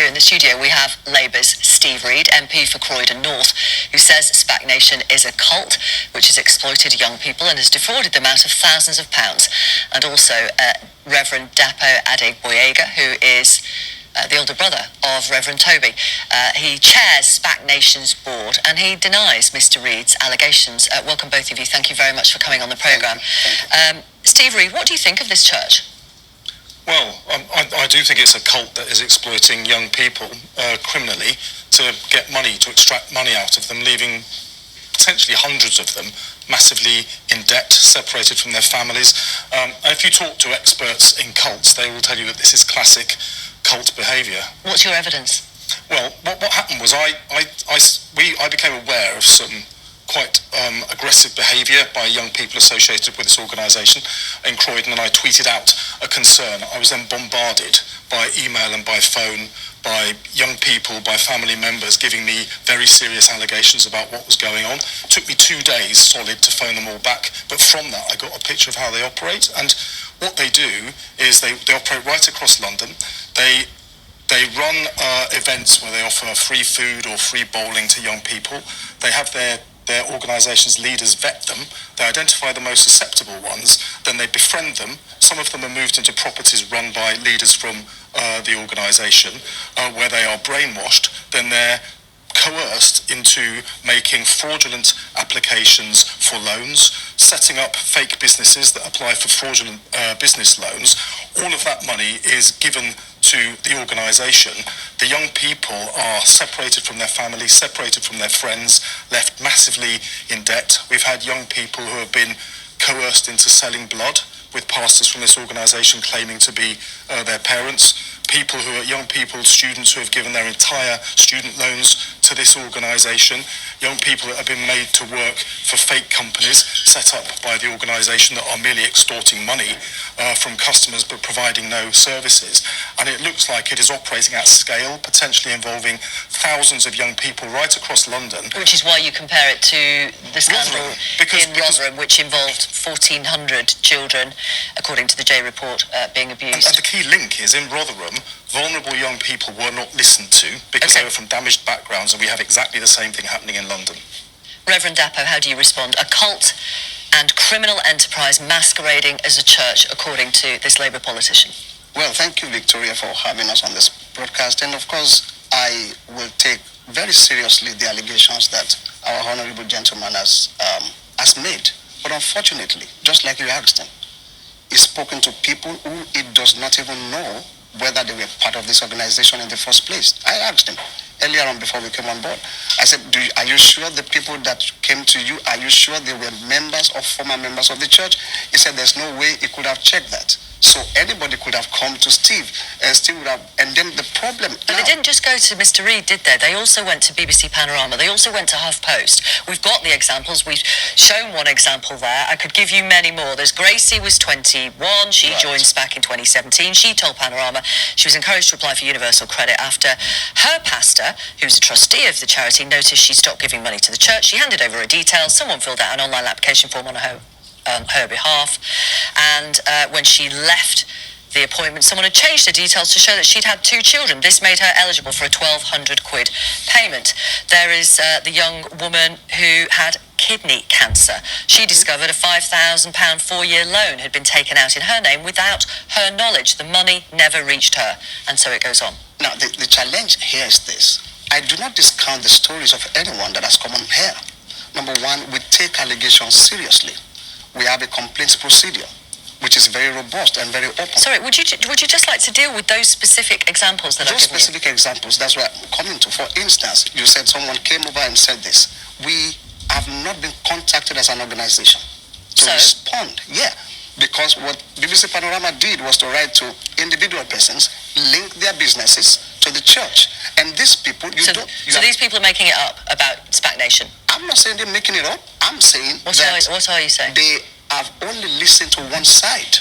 here in the studio we have Labour's Steve Reid, MP for Croydon North, who says Spac Nation is a cult which has exploited young people and has defrauded them out of thousands of pounds. And also Reverend Dapo who is the older brother of Reverend Toby. He chairs Spac Nation's board and he denies Mr. Reid's allegations. Welcome both of you. Thank you very much for coming on the programme. Steve Reid, what do you think of this church? Well, I do think it's a cult that is exploiting young people criminally to get money, to extract money out of them, leaving potentially hundreds of them massively in debt, separated from their families. If you talk to experts in cults, they will tell you that this is classic cult behaviour. What's your evidence? Well, what happened was I became aware of some quite aggressive behaviour by young people associated with this organisation in Croydon, and I tweeted out a concern. I was then bombarded by email and by phone by young people, by family members, giving me very serious allegations about what was going on. It took me 2 days solid to phone them all back, but from that I got a picture of how they operate. And what they do is they operate right across London. They run events where they offer free food or free bowling to young people. They have their organisation's leaders vet them. They identify the most susceptible ones, then they befriend them. Some of them are moved into properties run by leaders from the organisation where they are brainwashed. Then they're coerced into making fraudulent applications for loans, setting up fake businesses that apply for fraudulent business loans. All of that money is given to the organisation. The young people are separated from their families, separated from their friends, left massively in debt. We've had young people who have been coerced into selling blood, with pastors from this organisation claiming to be their parents. Young people, students who have given their entire student loans to this organisation. Young people that have been made to work for fake companies set up by the organisation that are merely extorting money from customers but providing no services. And it looks like it is operating at scale, potentially involving thousands of young people right across London. Which is why you compare it to the scandal in Rotherham, which involved 1,400 children, according to the J report, being abused. And the key link is, in Rotherham, vulnerable young people were not listened to because they were from damaged backgrounds, and we have exactly the same thing happening in London. Reverend Dapo, how do you respond? A cult and criminal enterprise masquerading as a church, according to this Labour politician. Well, thank you, Victoria, for having us on this broadcast. And of course, I will take very seriously the allegations that our honourable gentleman has made. But unfortunately, just like you asked him, he's spoken to people who he does not even know whether they were part of this organization in the first place. I asked him earlier on before we came on board. I said, are you sure the people that came to you, are you sure they were members or former members of the church? He said there's no way he could have checked that. So anybody could have come to Steve, and Steve would have, and then the problem... But they didn't just go to Mr. Reid, did they? They also went to BBC Panorama. They also went to HuffPost. We've got the examples. We've shown one example there. I could give you many more. There's Gracie, was 21. She joined Spac in 2017. She told Panorama she was encouraged to apply for universal credit after her pastor, who's a trustee of the charity, noticed she stopped giving money to the church. She handed over her details. Someone filled out an online application form on her behalf, and when she left the appointment, someone had changed her details to show that she'd had 2 children. This made her eligible for a £1,200 payment. There is the young woman who had kidney cancer. She discovered a £5,000 4-year loan had been taken out in her name without her knowledge. The money never reached her, and so it goes on. Now, the challenge here is this. I do not discount the stories of anyone that has come on here. Number one, we take allegations seriously. We have a complaints procedure, which is very robust and very open. Sorry, would you just like to deal with those specific examples that I've given you? Those specific examples, that's what I'm coming to. For instance, you said someone came over and said this. We have not been contacted as an organization to respond. Yeah, because what BBC Panorama did was to write to individual persons, link their businesses to the church. And these people, So these people are making it up about Spac Nation? I'm not saying they're making it up. I'm saying what are you saying? They have only listened to one side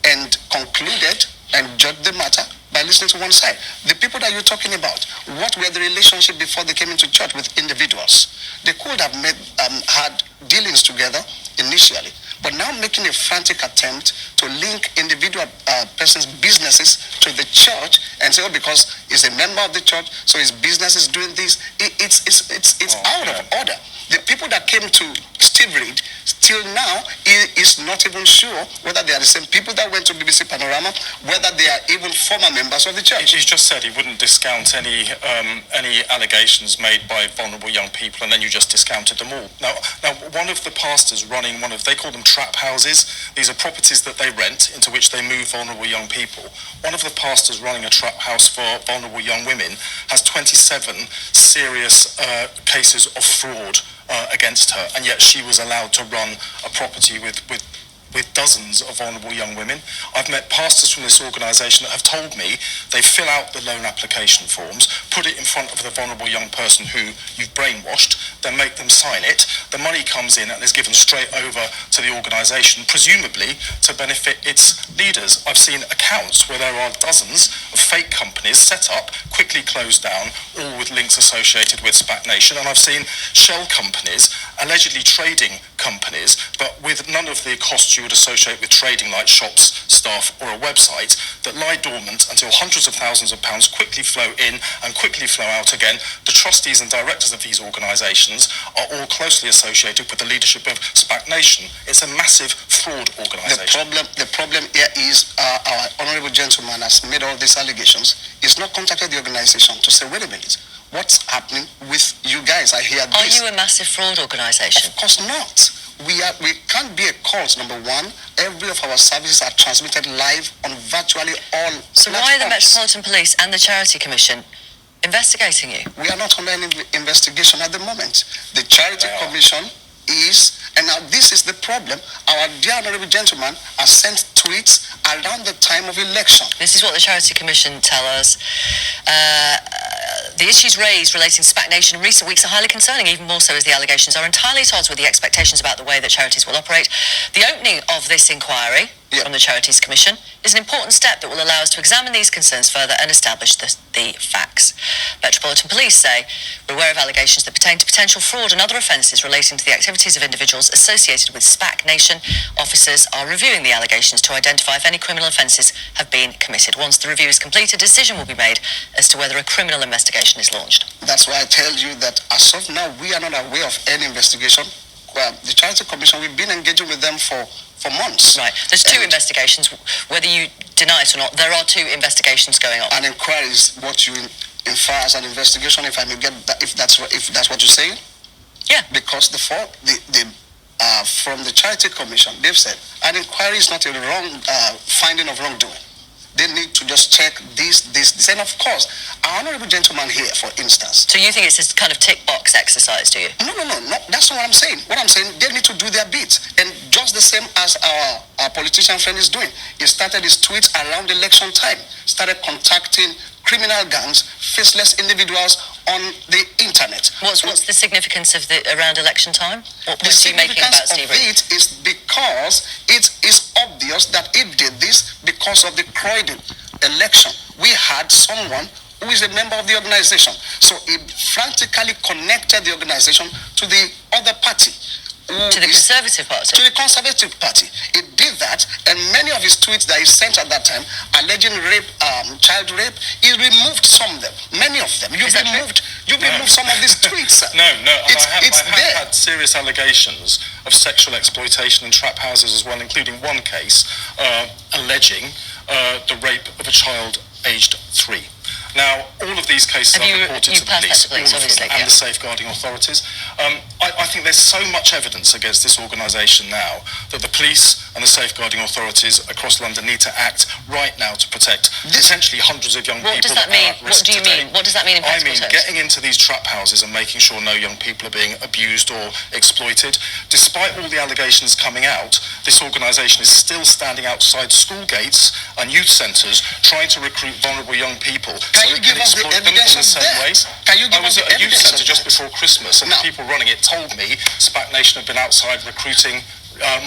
and concluded and judged the matter by listening to one side. The people that you're talking about, what were the relationship before they came into church with individuals? They could have had dealings together initially, but now making a frantic attempt to link individual persons' businesses to the church and say, oh, because he's a member of the church, so his business is doing this. It's out of order. The people that came to Steve Reed, till now, he is not even sure whether they are the same people that went to BBC Panorama, whether they are even former members of the church. He's just said he wouldn't discount any allegations made by vulnerable young people, and then you just discounted them all. Now, one of the pastors running they call them trap houses. These are properties that they rent into which they move vulnerable young people. One of the pastors running a trap house for vulnerable young women has 27 serious cases of fraud against her, and yet she was allowed to run a property with dozens of vulnerable young women. I've met pastors from this organisation that have told me they fill out the loan application forms, put it in front of the vulnerable young person who you've brainwashed, then make them sign it. The money comes in and is given straight over to the organisation, presumably to benefit its leaders. I've seen accounts where there are dozens of fake companies set up, quickly closed down, all with links associated with Spac Nation, and I've seen shell companies, allegedly trading companies, but with none of the costs you would associate with trading, like shops, staff, or a website, that lie dormant until hundreds of thousands of pounds quickly flow in and quickly flow out again. The trustees and directors of these organisations are all closely associated with the leadership of Spac Nation. It's a massive fraud organisation. The problem here is our honourable gentleman has made all these allegations. He's not contacted the organisation to say, wait a minute, what's happening with you guys? I hear this. Are you a massive fraud organisation? Of course not. We can't be a cult, number one. Every of our services are transmitted live on virtually all So platforms. why are the Metropolitan Police and the Charity Commission investigating you? We are not under any investigation at the moment. The Charity Commission is, and now this is the problem, our dear honourable gentleman has sent tweets around the time of election. This is what the Charity Commission tell us. The issues raised relating to Spac Nation in recent weeks are highly concerning, even more so as the allegations are entirely at odds with the expectations about the way that charities will operate. The opening of this inquiry from the Charities Commission is an important step that will allow us to examine these concerns further and establish the facts. Metropolitan Police say we're aware of allegations that pertain to potential fraud and other offences relating to the activities of individuals associated with Spac Nation. Officers are reviewing the allegations to identify if any criminal offences have been committed. Once the review is complete, a decision will be made as to whether a criminal investigation is launched. That's why I tell you that as of now, we are not aware of any investigation. Well, the Charity Commission, we've been engaging with them for months. Right. There's two investigations. Whether you deny it or not, there are two investigations going on. An inquiry is what you infer as an investigation, if I may get that, if that's what you're saying. Yeah. Because from the Charity Commission, they've said an inquiry is not a wrong finding of wrongdoing. They need to just check this. And of course, our honourable gentleman here, for instance. So you think it's this kind of tick box exercise, do you? No. That's not what I'm saying. What I'm saying, they need to do their bit. And just the same as our politician friend is doing. He started his tweets around election time, started contacting criminal gangs, faceless individuals on the internet. What's the significance of around election time? What The point are you making about significance Steve of Reed? it is because it is obvious that he did this because of the Croydon election. We had someone who is a member of the organization. So he frantically connected the organization to the other party. To the Conservative Party? To the Conservative Party. He did that, and many of his tweets that he sent at that time, alleging rape, child rape, he removed some of them. Many of them. You've removed some of these tweets. No. I have had serious allegations of sexual exploitation in trap houses as well, including one case alleging the rape of a child aged 3. Now, all of these cases are reported to the police, and the safeguarding authorities. I think there's so much evidence against this organisation now that the police and the safeguarding authorities across London need to act right now to protect potentially hundreds of young people. What does that mean? What do you mean? What does that mean in practical terms? Getting into these trap houses and making sure no young people are being abused or exploited. Despite all the allegations coming out, this organisation is still standing outside school gates and youth centres trying to recruit vulnerable young people. Can you give us the evidence of that? I was at a youth centre just before Christmas, and the people running it told me Spac Nation have been outside recruiting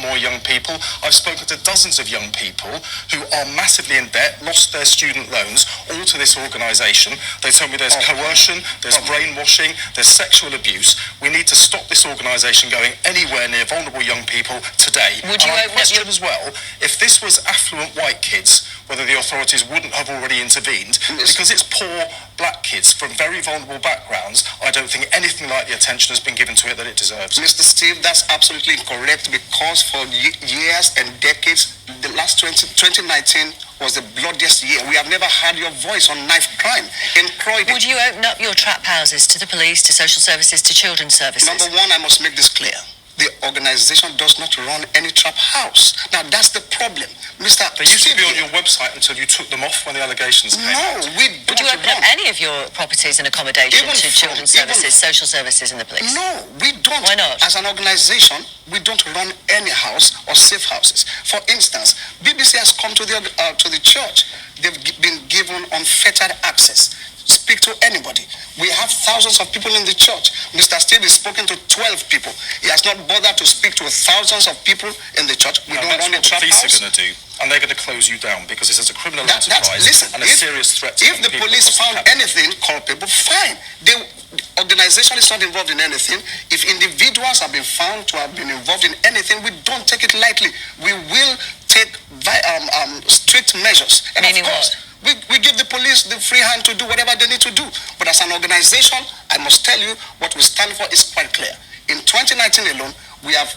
more young people. I've spoken to dozens of young people who are massively in debt, lost their student loans, all to this organisation. They tell me there's coercion, there's brainwashing, there's sexual abuse. We need to stop this organisation going anywhere near vulnerable young people today. Would you and I question as well, if this was affluent white kids, whether the authorities wouldn't have already intervened. Because it's poor black kids from very vulnerable backgrounds, I don't think anything like the attention has been given to it that it deserves. Mr. Steve, that's absolutely incorrect, because for years and decades, the last 2019 was the bloodiest year. We have never heard your voice on knife crime in Croydon. Would you open up your trap houses to the police, to social services, to children's services? Number one, I must make this clear. The organization does not run any trap house. Now, that's the problem. Mr. They used to be on your website until you took them off when the allegations came out. No, we don't. Would you open up any of your properties and accommodation to children's services, social services and the police? No, we don't. Why not? As an organization, we don't run any house or safe houses. For instance, BBC has come to the church. They've been given unfettered access. Speak to anybody. We have thousands of people in the church. Mr. Steve has spoken to 12 people. He has not bothered to speak to thousands of people in the church. We don't run a trap house. That's what the police are going to do, and they're going to close you down because this is a criminal enterprise and a serious threat to if the police found anything culpable, fine. The organization is not involved in anything. If individuals have been found to have been involved in anything, we don't take it lightly. We will take strict measures. And meaning of course, what? We give the police the free hand to do whatever they need to do. But as an organization, I must tell you, what we stand for is quite clear. In 2019 alone, we have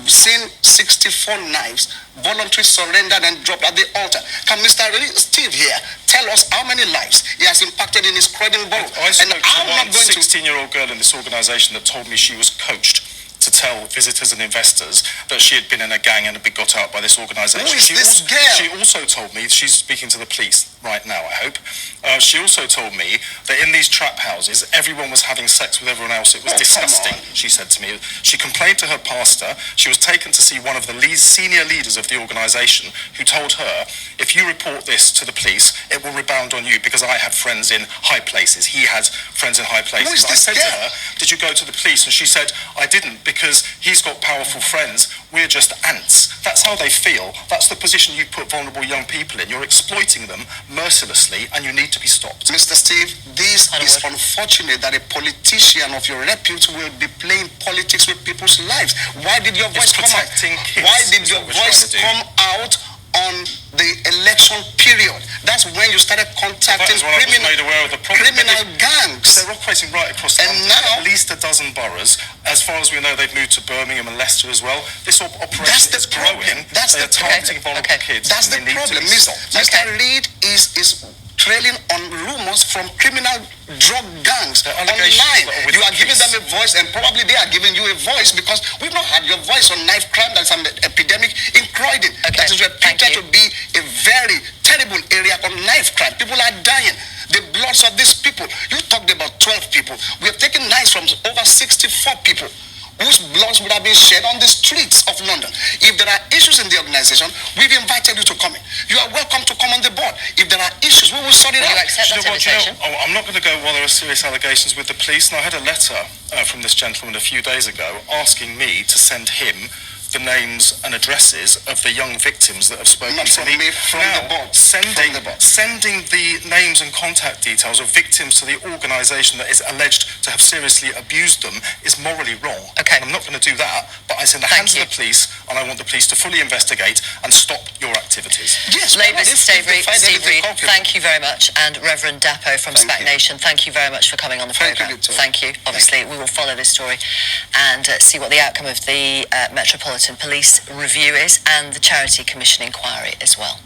seen 64 knives voluntarily surrendered and dropped at the altar. Can Mr. Steve here tell us how many lives he has impacted in his Croydon borough? I spoke to one 16-year-old girl in this organisation that told me she was coached to tell visitors and investors that she had been in a gang and had been got out by this organisation. Who is this girl? She also told me, she's speaking to the police right now, I hope, she also told me that in these trap houses, everyone was having sex with everyone else. It was disgusting, she said to me. She complained to her pastor. She was taken to see one of the senior leaders of the organisation who told her, if you report this to the police, it will rebound on you because I have friends in high places. He has friends in high places. Who is this I said girl? to her, did you go to the police? And she said, I didn't, because he's got powerful friends. We're just ants. That's how they feel. That's the position you put vulnerable young people in. You're exploiting them mercilessly, and you need to be stopped. Mr. Steve, this is unfortunate that a politician of your repute will be playing politics with people's lives. Why did your voice come out? Why did your voice come out on the election period? That's when you started contacting criminal gangs. They're operating right across the country. Now, at least a dozen boroughs. As far as we know, they've moved to Birmingham and Leicester as well. This operation is growing. They're targeting vulnerable kids. That's the problem. Mr. Reid is trailing on rumors from criminal drug gangs online. You are giving them a voice, and probably they are giving you a voice, because we've not had your voice on knife crime. That's an epidemic in Croydon. That is reputed to be a very terrible area of knife crime. People are dying. The bloods of these people. You talked about 12 people. We have taken knives from over 64 people whose bloods would have been shed on the streets of London. If there are issues in the organization, we've invited you to come in. You are welcome to come on the board. If there are issues, we will sort it out. You accept that invitation? I'm not going to go while there are serious allegations with the police. And I had a letter from this gentleman a few days ago asking me to send him the names and addresses of the young victims that have spoken to me. Sending the names and contact details of victims to the organisation that is alleged to have seriously abused them is morally wrong. Okay. And I'm not going to do that, but it's in the hands of the police, and I want the police to fully investigate and stop your activities. Yes, Labour's Steve Reid, thank you very much, and Reverend Dapo from Spac Nation, thank you very much for coming on the programme. Thank you. Obviously, we will follow this story and see what the outcome of the Metropolitan Police review is, and the Charity Commission inquiry as well.